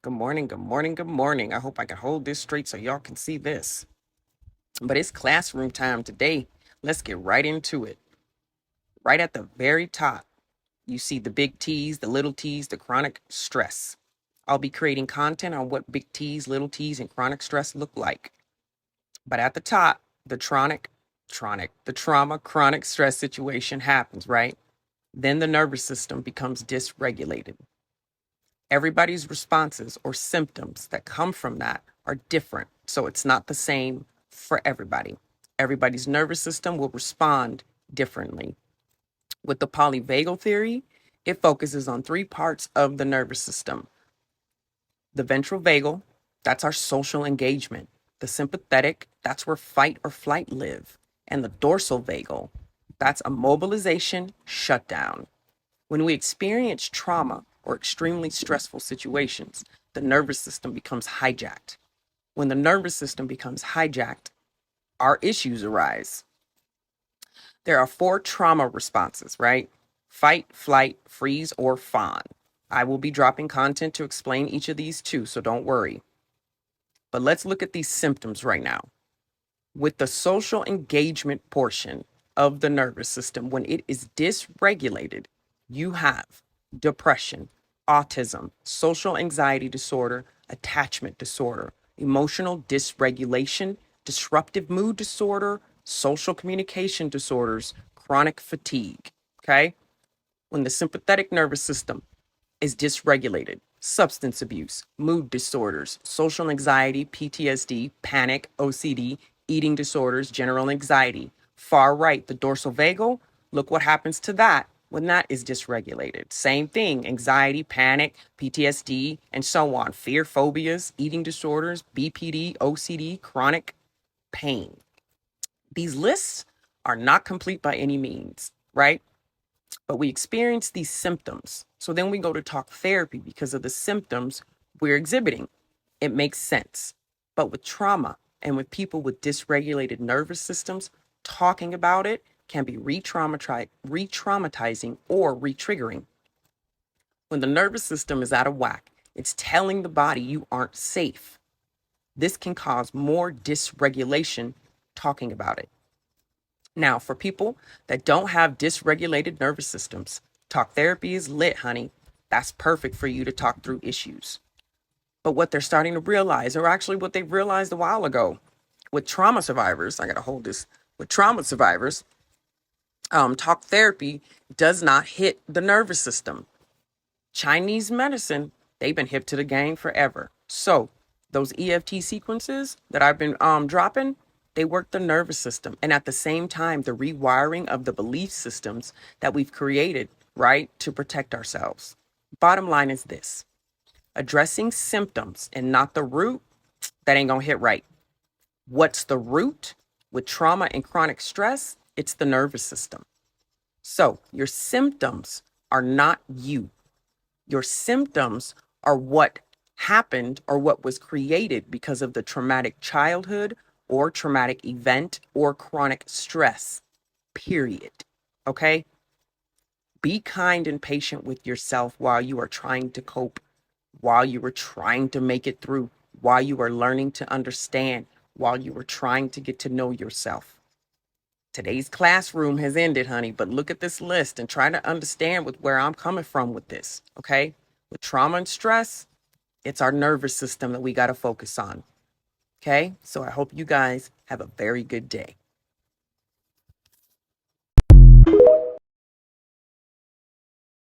Good morning, good morning, good morning. I hope I can hold this straight so y'all can see this. But it's classroom time today. Let's get right into it. Right at the very top, you see the big T's, the little t's, the chronic stress. I'll be creating content on what big T's, little t's, and chronic stress look like. But at the top, the trauma, chronic stress situation happens, right? Then the nervous system becomes dysregulated. Everybody's responses or symptoms that come from that are different. So it's not the same for everybody. Everybody's nervous system will respond differently. With the polyvagal theory, it focuses on three parts of the nervous system. The ventral vagal, that's our social engagement. The sympathetic, that's where fight or flight live. And the dorsal vagal, that's a mobilization shutdown. When we experience trauma or extremely stressful situations, the nervous system becomes hijacked. When the nervous system becomes hijacked, our issues arise. There are 4 trauma responses, right? Fight, flight, freeze, or fawn. I will be dropping content to explain each of these too, so don't worry. But let's look at these symptoms right now. With the social engagement portion of the nervous system, when it is dysregulated, you have depression, autism, social anxiety disorder, attachment disorder, emotional dysregulation, disruptive mood disorder, social communication disorders, chronic fatigue. Okay? When the sympathetic nervous system is dysregulated, substance abuse, mood disorders, social anxiety, PTSD, panic, OCD, eating disorders, general anxiety. Far right, the dorsal vagal, look what happens to that when that is dysregulated. Same thing, anxiety, panic, PTSD, and so on. Fear, phobias, eating disorders, BPD, OCD, chronic pain. These lists are not complete by any means, right? But we experience these symptoms. So then we go to talk therapy because of the symptoms we're exhibiting. It makes sense. But with trauma and with people with dysregulated nervous systems, talking about it can be re-traumatizing or re-triggering. When the nervous system is out of whack, it's telling the body you aren't safe. This can cause more dysregulation talking about it. Now, for people that don't have dysregulated nervous systems, talk therapy is lit, honey. That's perfect for you to talk through issues. But what they're starting to realize, or actually what they realized a while ago with trauma survivors, I got to hold this, with trauma survivors, talk therapy does not hit the nervous system. Chinese medicine, they've been hip to the game forever. So those EFT sequences that I've been dropping, they work the nervous system. And at the same time, the rewiring of the belief systems that we've created, right, to protect ourselves. Bottom line is this: addressing symptoms and not the root, that ain't gonna hit right. What's the root? With trauma and chronic stress, it's the nervous system. So your symptoms are not you. Your symptoms are what happened or what was created because of the traumatic childhood or traumatic event or chronic stress, period. Okay? Be kind and patient with yourself while you are trying to cope, while you are trying to make it through, while you are learning to understand, while you are trying to get to know yourself. Today's classroom has ended, honey, but look at this list and try to understand with where I'm coming from with this, okay? With trauma and stress, it's our nervous system that we got to focus on, okay? So I hope you guys have a very good day.